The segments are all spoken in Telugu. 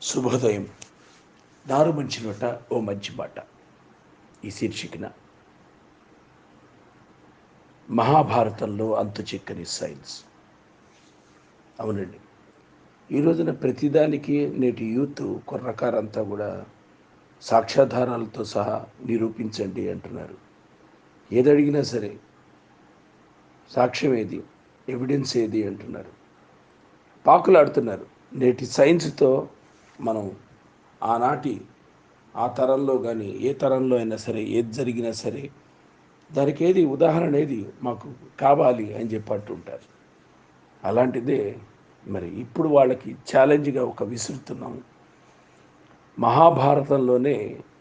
శుభోదయం. నారు మంచి నోట ఓ మంచి మాట ఈ శీర్షికన మహాభారతంలో అంతు చిక్కని సైన్స్. అవునండి, ఈ రోజున ప్రతిదానికి నేటి యూత్ కుర్రకారంతా కూడా సాక్ష్యాధారాలతో సహా నిరూపించండి అంటున్నారు. ఏదడిగినా సరే సాక్ష్యం ఏది, ఎవిడెన్స్ ఏది అంటున్నారు. పాకులాడుతున్నారు. నేటి సైన్స్తో మనం ఆనాటి ఆ తరంలో కానీ ఏ తరంలో అయినా సరే ఏది జరిగినా సరే దానికి ఏది ఉదాహరణ ఏది మాకు కావాలి అని చెప్పి అంటుంటారు. అలాంటిదే మరి ఇప్పుడు వాళ్ళకి ఛాలెంజ్గా ఒక విసురుతున్నాము. మహాభారతంలోనే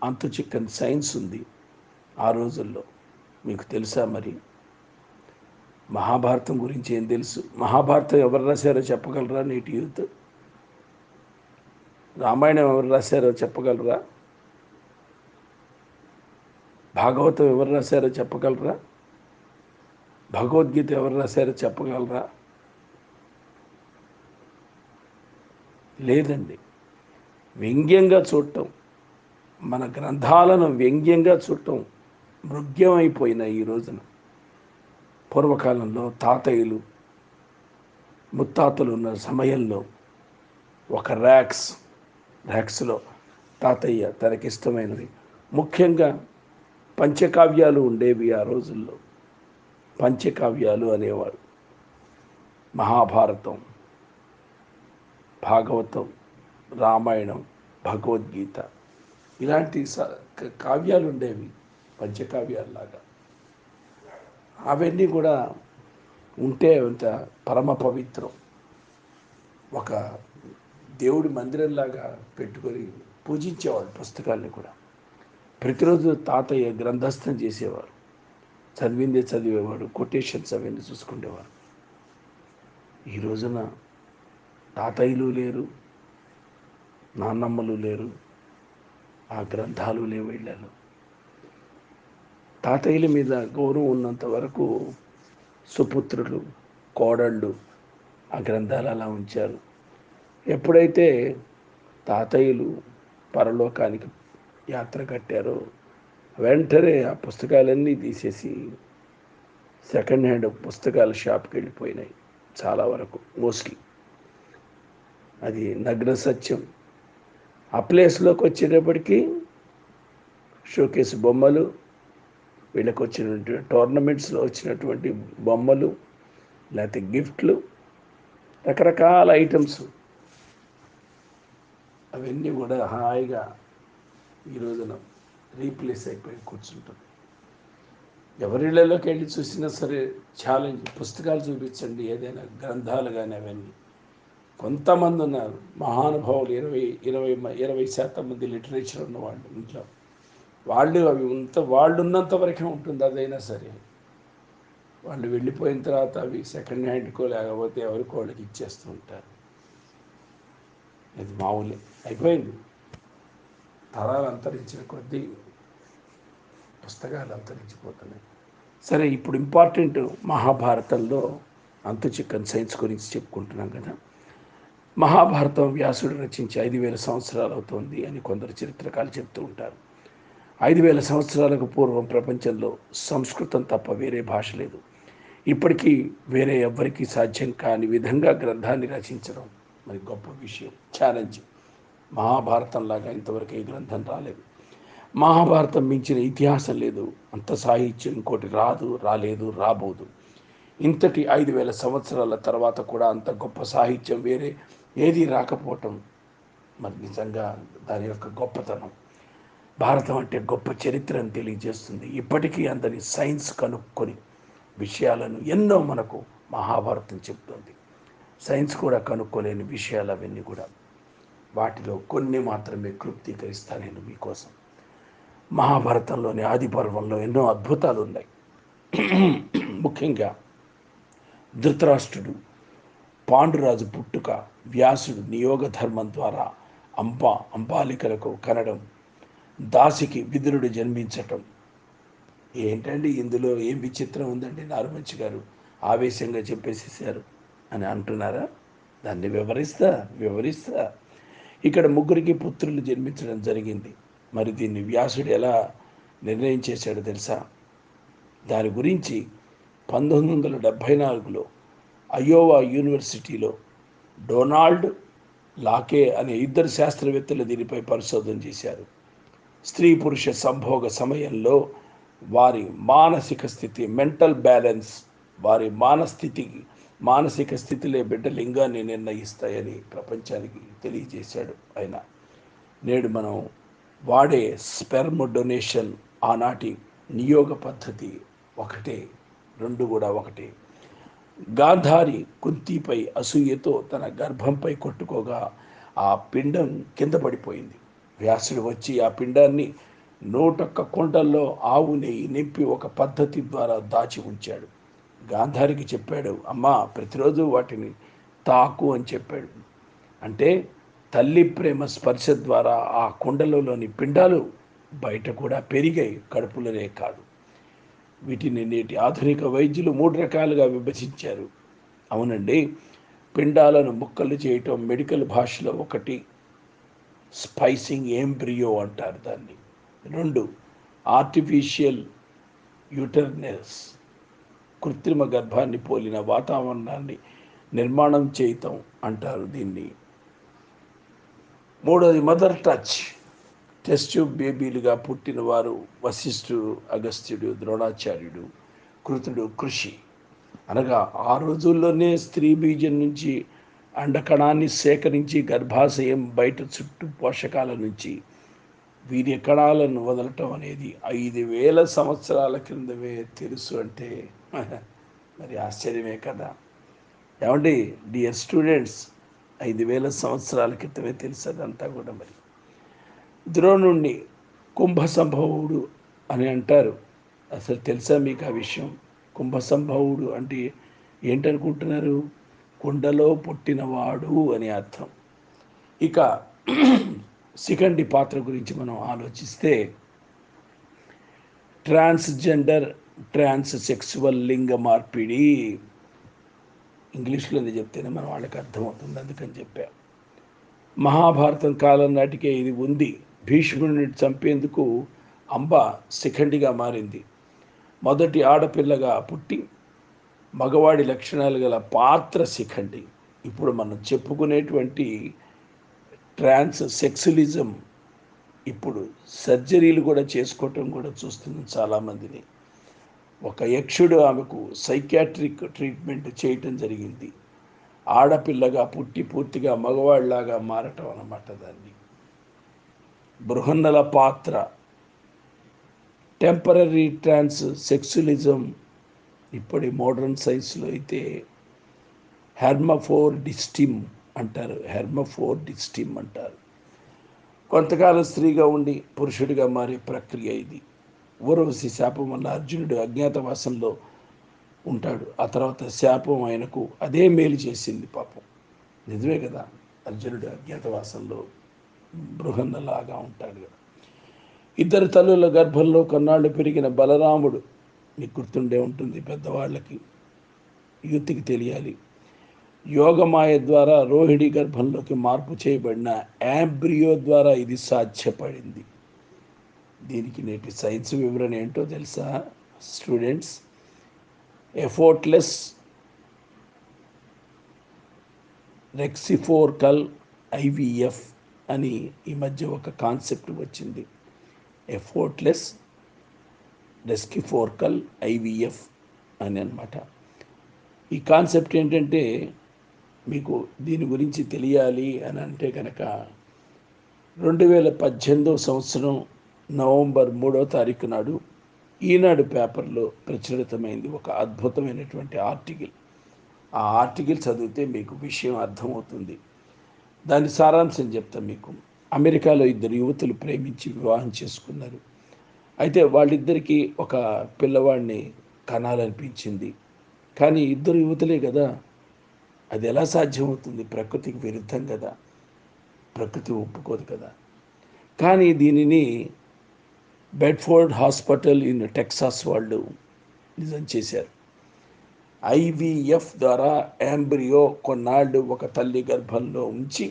అంతు చిక్కని సైన్స్ ఉంది ఆ రోజుల్లో. మీకు తెలుసా? మరి మహాభారతం గురించి ఏం తెలుసు? మహాభారతం ఎవరు రాశారో చెప్పగలరా నేటి యూత్? రామాయణం ఎవరు రాశారో చెప్పగలరా? భాగవతం ఎవరు రాశారో చెప్పగలరా? భగవద్గీత ఎవరు రాశారో చెప్పగలరా? లేదండి. వ్యంగ్యంగా చూడటం, మన గ్రంథాలను వ్యంగ్యంగా చూడటం మృగ్యమైపోయిన ఈ రోజున. పూర్వకాలంలో తాతయ్యలు ముత్తాతలు ఉన్న సమయంలో ఒక ర్యాక్స్లో తాతయ్య తనకిష్టమైనవి, ముఖ్యంగా పంచకావ్యాలు ఉండేవి ఆ రోజుల్లో. పంచకావ్యాలు అనేవాడు. మహాభారతం, భాగవతం, రామాయణం, భగవద్గీత ఇలాంటి కావ్యాలు ఉండేవి, పంచకావ్యాల్లాగా. అవన్నీ కూడా ఉంటే అంత పరమ పవిత్రం. ఒక దేవుడి మందిరంలాగా పెట్టుకొని పూజించేవాడు పుస్తకాల్ని కూడా. ప్రతిరోజు తాతయ్య గ్రంథస్థం చేసేవారు. చదివిందే చదివేవాడు, కొటేషన్స్ అవన్నీ చూసుకునేవారు. ఈ రోజున తాతయ్యలు లేరు, నాన్నమ్మలు లేరు, ఆ గ్రంథాలు లేవు ఇళ్లలో. తాతయ్యల మీద గౌరవం ఉన్నంత వరకు సుపుత్రులు, కోడళ్ళు ఆ గ్రంథాలు అలా ఉంచారు. ఎప్పుడైతే తాతయ్యలు పరలోకానికి యాత్ర కట్టారో వెంటనే ఆ పుస్తకాలన్నీ తీసేసి సెకండ్ హ్యాండ్ పుస్తకాల షాప్కి వెళ్ళిపోయినాయి చాలా వరకు. మోస్ట్లీ అది నగ్న సత్యం. ఆ ప్లేస్లోకి వచ్చేటప్పటికి షోకేస్ బొమ్మలు, వీళ్ళకి వచ్చినటువంటి టోర్నమెంట్స్లో వచ్చినటువంటి బొమ్మలు, లేకపోతే గిఫ్ట్లు, రకరకాల ఐటమ్స్ అవన్నీ కూడా హాయిగా ఈ రోజున రీప్లేస్ అయిపోయి కూర్చుంటుంది. ఎవరిళ్లలోకి వెళ్ళి చూసినా సరే ఛాలెంజ్, పుస్తకాలు చూపించండి, ఏదైనా గ్రంథాలు కానీ అవన్నీ. కొంతమంది ఉన్నారు మహానుభావులు, 20% మంది లిటరేచర్ ఉన్నవాళ్ళు ఇంట్లో. వాళ్ళు అవి వాళ్ళు ఉన్నంత వరకే ఉంటుంది. అదైనా సరే వాళ్ళు వెళ్ళిపోయిన తర్వాత అవి సెకండ్ హ్యాండ్కో లేకపోతే ఎవరికో వాళ్ళకి ఇచ్చేస్తూ ఉంటారు. ఇది మామూలే, అయిపోయింది. తరాలు అంతరించిన కొద్దీ పుస్తకాలు అంతరించిపోతున్నాయి. సరే, ఇప్పుడు ఇంపార్టెంట్ మహాభారతంలో అంతు చిక్కని సైన్స్ గురించి చెప్పుకుంటున్నాం కదా. మహాభారతం వ్యాసుడు రచించి 5,000 సంవత్సరాలు అవుతోంది అని కొందరు చరిత్రకారులు చెప్తూ ఉంటారు. 5,000 సంవత్సరాలకు పూర్వం ప్రపంచంలో సంస్కృతం తప్ప వేరే భాష లేదు. ఇప్పటికీ వేరే ఎవ్వరికీ సాధ్యం కాని విధంగా గ్రంథాన్ని రచించడం మరి గొప్ప విషయం, ఛాలెంజ్. మహాభారతంలాగా ఇంతవరకు ఏ గ్రంథం రాలేదు. మహాభారతం మించిన ఇతిహాసం లేదు. అంత సాహిత్యం ఇంకోటి రాదు, రాలేదు, రాబోదు. ఇంతటి 5,000 సంవత్సరాల తర్వాత కూడా అంత గొప్ప సాహిత్యం వేరే ఏది రాకపోవటం మరి నిజంగా దాని యొక్క గొప్పతనం. భారతం అంటే గొప్ప చరిత్రను తెలియజేస్తుంది. ఇప్పటికీ అందరి సైన్స్ కనుక్కొని విషయాలను ఎన్నో మనకు మహాభారతం చెప్తుంది. సైన్స్ కూడా కనుక్కోలేని విషయాలు అవన్నీ కూడా. వాటిలో కొన్ని మాత్రమే క్లుప్తీకరిస్తాను నేను మీకోసం. మహాభారతంలోని ఆది పర్వంలో ఎన్నో అద్భుతాలు ఉన్నాయి. ముఖ్యంగా ధృతరాష్ట్రుడు, పాండురాజు పుట్టుక, వ్యాసుడు నియోగ ధర్మం ద్వారా అంబాలికలకు కనడం, దాసికి విదురుడు జన్మించటం. ఏంటండి ఇందులో ఏం విచిత్రం ఉందండి? నారుమంచి గారు ఆవేశంగా చెప్పేసేసారు అని అంటున్నారా? దాన్ని వివరిస్తా. ఇక్కడ ముగ్గురికి పుత్రులు జన్మించడం జరిగింది. మరి దీన్ని వ్యాసుడు ఎలా నిర్ణయం చేశాడో తెలుసా? దాని గురించి 1974లో అయోవా యూనివర్సిటీలో డొనాల్డ్ లాకే అనే ఇద్దరు శాస్త్రవేత్తలు దీనిపై పరిశోధన చేశారు. స్త్రీ పురుష సంభోగ సమయంలో వారి మానసిక స్థితి, మెంటల్ బ్యాలెన్స్, వారి మానసిక స్థితిలే బిడ్డ లింగాన్ని నిర్ణయిస్తాయని ప్రపంచానికి తెలియజేశాడు ఆయన. నేడు మనం వాడే స్పెర్మ్ డొనేషన్ ఆనాటి నియోగ పద్ధతి ఒకటే, రెండు కూడా ఒకటే. గాంధారి కుంతిపై అసూయతో తన గర్భంపై కొట్టుకోగా ఆ పిండం కింద పడిపోయింది. వ్యాసుడు వచ్చి ఆ పిండాన్ని 101 కుండల్లో ఆవు నెయ్యి నింపి ఒక పద్ధతి ద్వారా దాచి ఉంచాడు. గాంధారికి చెప్పాడు, అమ్మా ప్రతిరోజు వాటిని తాకు అని చెప్పాడు. అంటే తల్లి ప్రేమ స్పర్శ ద్వారా ఆ కుండలలోని పిండాలు బయట కూడా పెరిగాయి, కడుపులోనే కాదు. వీటిని నేటి ఆధునిక వైద్యులు 3 రకాలుగా విభజించారు. అవునండి, పిండాలను ముక్కలు చేయటం మెడికల్ భాషలో ఒకటి, స్పైసింగ్ ఎంబ్రియో అంటారు దాన్ని. 2, ఆర్టిఫిషియల్ యూటర్నస్, కృత్రిమ గర్భాన్ని పోలిన వాతావరణాన్ని నిర్మాణం చేయటం అంటారు దీన్ని. 3వది మదర్ టచ్, టెస్ట్ ట్యూబ్ బేబీలుగా పుట్టిన వారు వశిష్ఠుడు, అగస్త్యుడు, ద్రోణాచార్యుడు, కృతుడు, కృషి. అనగా ఆ రోజుల్లోనే స్త్రీ బీజం నుంచి అండకణాన్ని సేకరించి గర్భాశయం బయట చుట్టూ పోషకాల నుంచి వీర్య కణాలను వదలటం అనేది 5000 సంవత్సరాల క్రిందమే తెలుసు అంటే మరి ఆశ్చర్యమే కదా. ఏమండి డియర్ స్టూడెంట్స్, 5000 సంవత్సరాల క్రితమే తెలుసు అదంతా కూడా. మరి ద్రోణుణ్ణి కుంభ సంభవుడు అని అంటారు. అసలు తెలుసా మీకు ఆ విషయం? కుంభ సంభవుడు అంటే ఏంటనుకుంటున్నారు? కుండలో పుట్టినవాడు అని అర్థం. ఇక శిఖండి పాత్ర గురించి మనం ఆలోచిస్తే, ట్రాన్స్జెండర్, ట్రాన్స్సెక్సువల్ లింగ మార్పిడి, ఇంగ్లీష్లోనే చెప్తేనే మన వాళ్ళకి అర్థమవుతుంది, అందుకని చెప్పా. మహాభారతం కాలం నాటికే ఇది ఉంది. భీష్ముడిని చంపేందుకు అంబ శిఖండిగా మారింది. మొదటి ఆడపిల్లగా పుట్టి మగవాడి లక్షణాలు గల పాత్ర శిఖండి. ఇప్పుడు మనం చెప్పుకునేటువంటి ట్రాన్స్ సెక్సులిజం ఇప్పుడు సర్జరీలు కూడా చేసుకోవటం కూడా చూస్తున్నాం చాలామందిని. ఒక యక్షుడు ఆమెకు సైకాట్రిక్ ట్రీట్మెంట్ చేయటం జరిగింది. ఆడపిల్లగా పుట్టి పూర్తిగా మగవాడిలాగా మారటం అన్నమాట దాన్ని. బృహన్నల పాత్ర, టెంపరరీ ట్రాన్స్ సెక్సులిజం, ఇప్పటి మోడర్న్ సైన్స్లో అయితే హెర్మఫోర్డిస్టిమ్ అంటారు. కొంతకాలం స్త్రీగా ఉండి పురుషుడిగా మారే ప్రక్రియ ఇది. ఊర్వశి శాపం వల్ల అర్జునుడు అజ్ఞాతవాసంలో ఉంటాడు. ఆ తర్వాత శాపం ఆయనకు అదే మేలు చేసింది పాపం. నిజమే కదా, అర్జునుడు అజ్ఞాతవాసంలో బృహన్నలాగా ఉంటాడు కదా. ఇద్దరు తల్లుల గర్భంలో కొన్నాళ్ళు పెరిగిన బలరాముడు, మీకు గుర్తుండే ఉంటుంది పెద్దవాళ్ళకి, యూత్కి తెలియాలి. యోగమాయ ద్వారా రోహిణి గర్భంలోకి మార్పు చేయబడిన యాంబ్రియో ద్వారా ఇది సాధ్యపడింది. దీనికి నేటి సైన్స్ వివరణ ఏంటో తెలుసా స్టూడెంట్స్? ఎఫోర్ట్లెస్ రెక్సిఫోర్కల్ ఐవిఎఫ్ అని ఈ మధ్య ఒక కాన్సెప్ట్ వచ్చింది. ఎఫోర్ట్లెస్ రెస్కిఫోర్కల్ ఐవిఎఫ్ అని అన్నమాట. ఈ కాన్సెప్ట్ ఏంటంటే, మీకు దీని గురించి తెలియాలి అని అంటే కనుక 2018 సంవత్సరం నవంబర్ 3వ తారీఖు నాడు ఈనాడు పేపర్లో ప్రచురితమైంది ఒక అద్భుతమైనటువంటి ఆర్టికల్. ఆ ఆర్టికల్ చదివితే మీకు విషయం అర్థమవుతుంది. దాని సారాంశం చెప్తాను మీకు. అమెరికాలో ఇద్దరు యువతులు ప్రేమించి వివాహం చేసుకున్నారు. అయితే వాళ్ళిద్దరికీ ఒక పిల్లవాడిని కనాలనిపించింది. కానీ ఇద్దరు యువతులే కదా, అది ఎలా సాధ్యమవుతుంది? ప్రకృతికి విరుద్ధం కదా, ప్రకృతి ఒప్పుకోదు కదా. కానీ దీనిని బెడ్ఫోర్డ్ హాస్పిటల్ ఇన్ టెక్సాస్ వాళ్ళు నిజం చేశారు. ఐవిఎఫ్ ద్వారా యాంబ్రియో కొన్నాళ్ళు ఒక తల్లి గర్భంలో ఉంచి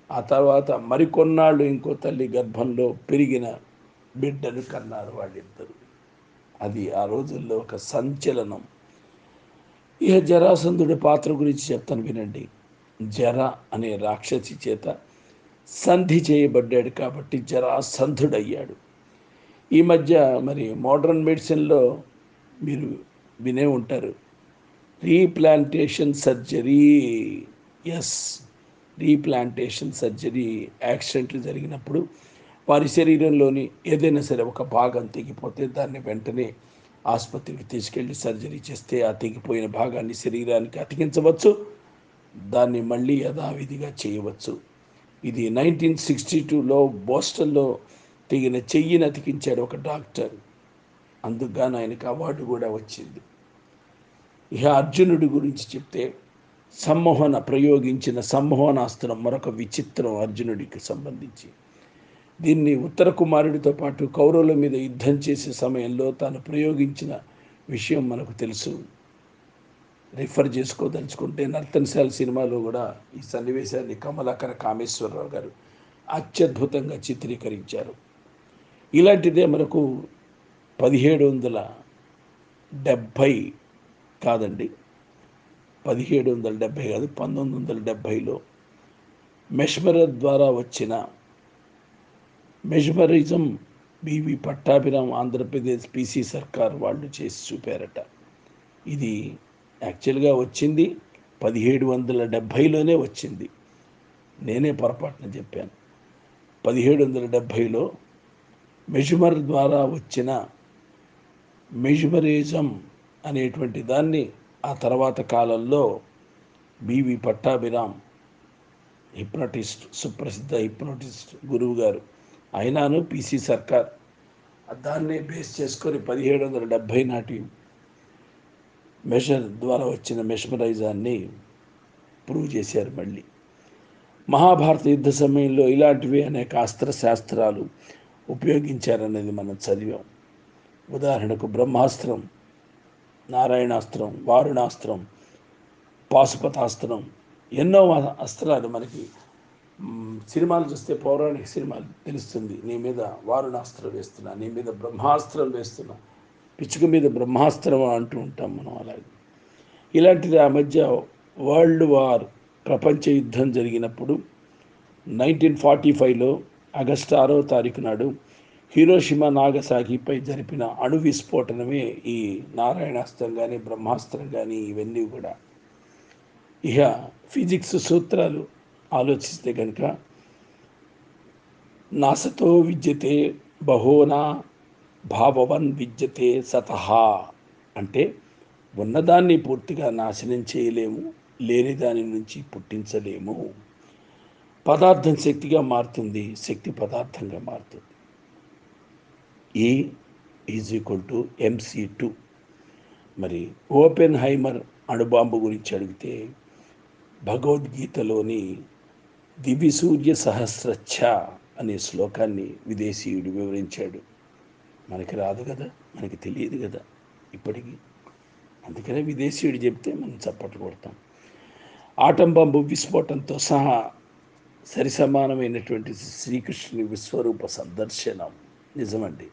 ఆ తర్వాత మరికొన్నాళ్ళు ఇంకో తల్లి గర్భంలో పెరిగిన బిడ్డను కన్నారు వాళ్ళిద్దరు. అది ఆ రోజుల్లో ఒక సంచలనం. ఇక జరాసంధుడి పాత్ర గురించి చెప్తాను వినండి. జర అనే రాక్షసి చేత సంధి చేయబడ్డాడు కాబట్టి జరాసంధుడయ్యాడు. ఈ మధ్య మరి మోడర్న్ మెడిసిన్లో మీరు వినే ఉంటారు, replantation surgery. Yes, replantation surgery. యాక్సిడెంట్లు జరిగినప్పుడు వారి శరీరంలోని ఏదైనా సరే ఒక భాగం తెగిపోతే దాన్ని వెంటనే ఆసుపత్రికి తీసుకెళ్ళి సర్జరీ చేస్తే ఆ తెగిపోయిన భాగాన్ని శరీరానికి అతికించవచ్చు, దాన్ని మళ్ళీ యథావిధిగా చేయవచ్చు. ఇది 1962లో బోస్టన్లో తెగిన చెయ్యిని అతికించాడు ఒక డాక్టర్. అందుకు గాను ఆయనకు అవార్డు కూడా వచ్చింది. ఇక అర్జునుడి గురించి చెప్తే ప్రయోగించిన సమ్మోహనాస్త్రం మరొక విచిత్రం అర్జునుడికి సంబంధించి. దీన్ని ఉత్తర కుమారుడితో పాటు కౌరవుల మీద యుద్ధం చేసే సమయంలో తాను ప్రయోగించిన విషయం మనకు తెలుసు. రిఫర్ చేసుకోదలుచుకుంటే నర్తనశాల సినిమాలో కూడా ఈ సన్నివేశాన్ని కమలాకర కామేశ్వరరావు గారు అత్యద్భుతంగా చిత్రీకరించారు. ఇలాంటిదే మనకు 1770 కాదండి, 1770 కాదు, 1970లో మెస్మరర్ ద్వారా వచ్చిన mesmerism BV Pattabhiram Andhra Pradesh PC Sarkar వాళ్ళు చేసి చూపారట. ఇది యాక్చువల్గా వచ్చింది 1770లోనే వచ్చింది. నేనే పొరపాటున చెప్పాను. 1770లో మెస్మర్ ద్వారా వచ్చిన మెస్మరిజం అనేటువంటి దాన్ని ఆ తర్వాత కాలంలో బివి పట్టాభిరామ్ హిప్నటిస్ట్, సుప్రసిద్ధ హిప్నటిస్ట్ గురువు గారు అయినాను పిసి సర్కార్ దాన్నే బేస్ చేసుకొని 1770 నాటి మెషర్ ద్వారా వచ్చిన మెస్మరైజాన్ని ప్రూవ్ చేశారు. మళ్ళీ మహాభారత యుద్ధ సమయంలో ఇలాంటివి అనేక అస్త్రశాస్త్రాలు ఉపయోగించారనేది మనం చదివాం. ఉదాహరణకు బ్రహ్మాస్త్రం, నారాయణాస్త్రం, వారుణాస్త్రం, పాశుపతాస్త్రం, ఎన్నో అస్త్రాలు మనకి సినిమాలు చూస్తే, పౌరాణిక సినిమాలు తెలుస్తుంది. నీ మీద వారుణాస్త్రం వేస్తున్నా, నీ మీద బ్రహ్మాస్త్రం వేస్తున్నా, పిచ్చుక మీద బ్రహ్మాస్త్రం అంటూ ఉంటాం మనం. అలాగే ఇలాంటిది ఆ మధ్య వరల్డ్ వార్, ప్రపంచ యుద్ధం జరిగినప్పుడు 1945లో ఆగస్టు 6వ తారీఖు నాడు హిరోషిమా నాగసాకిపై జరిపిన అణు విస్ఫోటనమే ఈ నారాయణాస్త్రం కానీ బ్రహ్మాస్త్రం కానీ ఇవన్నీ కూడా. ఇక ఫిజిక్స్ సూత్రాలు ఆలోచిస్తే కనుక నాసతో విద్యతే బహోనా భావవన్ విద్యతే సతహ అంటే ఉన్నదాన్ని పూర్తిగా నాశనం చేయలేము, లేని దాని నుంచి పుట్టించలేము. పదార్థం శక్తిగా మారుతుంది, శక్తి పదార్థంగా మారుతుంది. E =mc2. మరి ఓపెన్ హైమర్ అణుబాంబు గురించి అడిగితే భగవద్గీతలోని దివిసూర్య సహస్రచ్చ అనే శ్లోకాన్ని విదేశీయుడు వివరించాడు. మనకి రాదు కదా, మనకి తెలియదు కదా ఇప్పటికీ. అందుకనే విదేశీయుడు చెప్తే మనం చప్పట్లు కొడతాం. ఆటం బాంబు విస్ఫోటంతో సహా సరిసమానమైనటువంటి శ్రీకృష్ణుని విశ్వరూప సందర్శనం నిజమండి.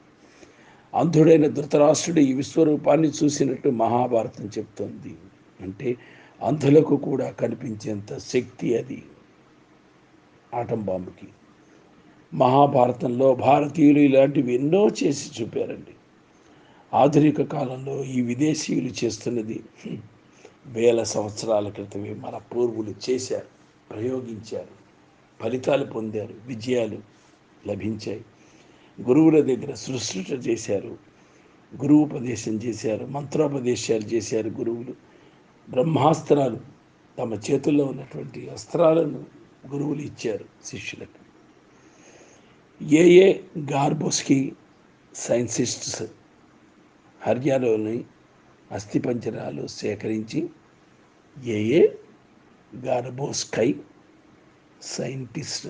అంధుడైన ధృతరాష్ట్రుడు ఈ విశ్వరూపాన్ని చూసినట్టు మహాభారతం చెప్తోంది. అంటే అంధులకు కూడా కనిపించేంత శక్తి అది ఆటం బాంబుకి. మహాభారతంలో భారతీయులు ఇలాంటివి ఎన్నో చేసి చూపారండి. ఆధునిక కాలంలో ఈ విదేశీయులు చేస్తున్నది వేల సంవత్సరాల క్రితమే మన పూర్వులు చేశారు, ప్రయోగించారు, ఫలితాలు పొందారు, విజయాలు లభించాయి. గురువుల దగ్గర సృష్టి చేశారు, గురువుపదేశం చేశారు, మంత్రోపదేశాలు చేశారు గురువులు. బ్రహ్మాస్త్రాలు, తమ చేతుల్లో ఉన్నటువంటి అస్త్రాలను గురువులు ఇచ్చారు శిష్యులకు. ఏఏ గార్బోస్కీ సైంటిస్ట్స్ హర్యానాలోని అస్థిపంజరాలు సేకరించి, ఏఏ గార్బోస్కై సైంటిస్ట్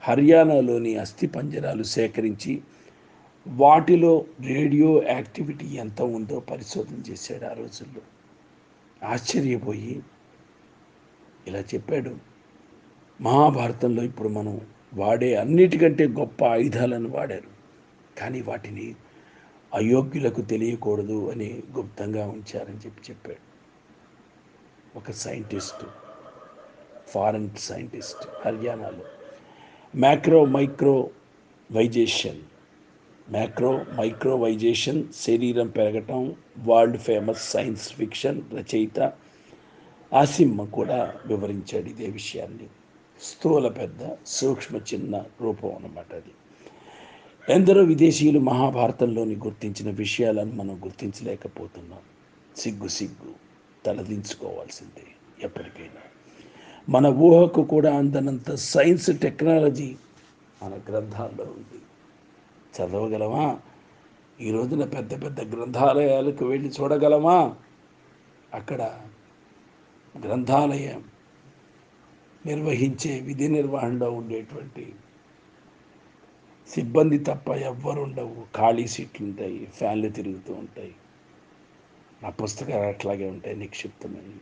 హర్యానాలోని అస్థిపంజరాలు సేకరించి వాటిలో రేడియో యాక్టివిటీ ఎంత ఉందో పరిశోధన చేశాడు. ఆ రోజుల్లో ఆశ్చర్యపోయి ఇలా చెప్పాడు, మహాభారతంలో ఇప్పుడు మనం వాడే అన్నిటికంటే గొప్ప ఆయుధాలను వాడారు. కానీ వాటిని అయోగ్యులకు తెలియకూడదు అని గుప్తంగా ఉంచారని చెప్పాడు ఒక సైంటిస్టు, ఫారెన్ సైంటిస్ట్ హర్యానాలో. మ్యాక్రో మైక్రో వైజేషన్ మ్యాక్రో మైక్రోవైజేషన్ శరీరం పెరగటం. వరల్డ్ ఫేమస్ సైన్స్ ఫిక్షన్ రచయిత ఆసిమ్ కూడా వివరించాడు ఇదే విషయాన్ని. స్థూల పెద్ద, సూక్ష్మ చిన్న రూపం అన్నమాట అది. ఎందరో విదేశీయులు మహాభారతంలోని గుర్తించిన విషయాలను మనం గుర్తించలేకపోతున్నాం. సిగ్గు తలదించుకోవాల్సిందే. ఎప్పటికైనా మన ఊహకు కూడా అందనంత సైన్స్ టెక్నాలజీ మన గ్రంథాల్లో ఉంది. చదవగలమా? ఈ రోజున పెద్ద పెద్ద గ్రంథాలయాలకు వెళ్ళి చూడగలమా? అక్కడ గ్రంథాలయం నిర్వహించే విధి నిర్వహణలో ఉండేటువంటి సిబ్బంది తప్ప ఎవ్వరుండవు. ఖాళీ సీట్లు ఉంటాయి, ఫ్యాన్లు తిరుగుతూ ఉంటాయి. ఆ పుస్తకాలు అట్లాగే ఉంటాయి నిక్షిప్తమని.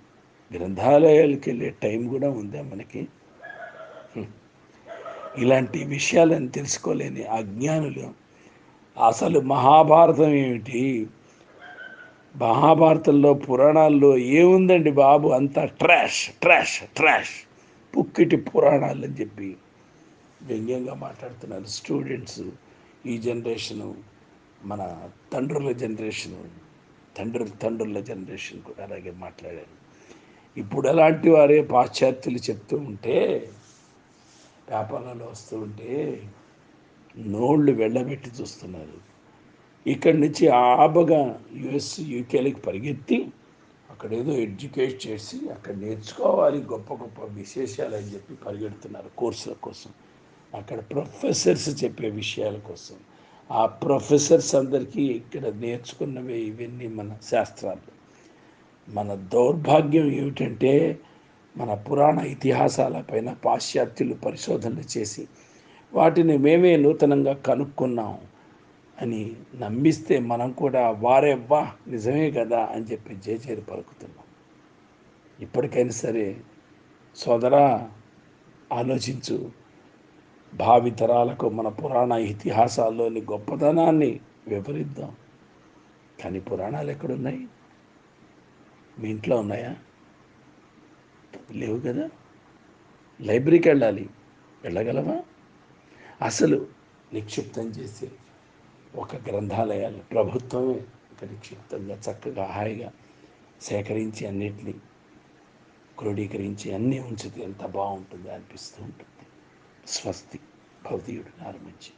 గ్రంథాలయాలకు వెళ్ళే టైం కూడా ఉందా మనకి? ఇలాంటి విషయాలను తెలుసుకోలేని అజ్ఞానులు అసలు మహాభారతం ఏమిటి, మహాభారతంలో పురాణాల్లో ఏముందండి బాబు, అంతా ట్రాష్ ట్రాష్ ట్రాష్, పుక్కిటి పురాణాలు అని చెప్పి వ్యంగ్యంగా మాట్లాడుతున్నారు స్టూడెంట్స్. ఈ జనరేషను, మన తండ్రుల జనరేషను, తండ్రుల జనరేషన్ కూడా అలాగే మాట్లాడారు. ఇప్పుడు ఎలాంటి వారే పాశ్చాత్యులు చెప్తూ ఉంటే, పేపర్లలో వస్తూ ఉంటే నోళ్ళు వెళ్ళబెట్టి చూస్తున్నారు. ఇక్కడి నుంచి ఆబగా యూకేలకు పరిగెత్తి అక్కడేదో ఎడ్యుకేట్ చేసి అక్కడ నేర్చుకోవాలి గొప్ప గొప్ప విశేషాలు అని చెప్పి పరిగెడుతున్నారు కోర్సుల కోసం. అక్కడ ప్రొఫెసర్స్ చెప్పే విషయాల కోసం. ఆ ప్రొఫెసర్స్ అందరికీ ఇక్కడ నేర్చుకున్నవే ఇవన్నీ మన శాస్త్రాలు. మన దౌర్భాగ్యం ఏమిటంటే, మన పురాణ ఇతిహాసాలపైన పాశ్చాత్యులు పరిశోధనలు చేసి వాటిని మేమే నూతనంగా కనుక్కున్నాం అని నమ్మిస్తే మనం కూడా వారెవ్వా నిజమే కదా అని చెప్పి జేజేరు పలుకుతున్నాం. ఇప్పటికైనా సరే సోదరా, ఆలోచించు. భావితరాలకు మన పురాణ ఇతిహాసాల్లోని గొప్పతనాన్ని వివరిద్దాం. కానీ పురాణాలు ఎక్కడున్నాయి? మీ ఇంట్లో ఉన్నాయా? లేవు కదా. లైబ్రరీకి వెళ్ళగలవా? అసలు నిక్షిప్తం చేసి ఒక గ్రంథాలయాలు ప్రభుత్వమే ఒక నిక్షిప్తంగా చక్కగా హాయిగా సేకరించి అన్నిటినీ క్రోడీకరించి అన్నీ ఉంచితే ఎంత బాగుంటుందో అనిపిస్తూ ఉంటుంది. స్వస్తి. భవదీయుడు నారమించి.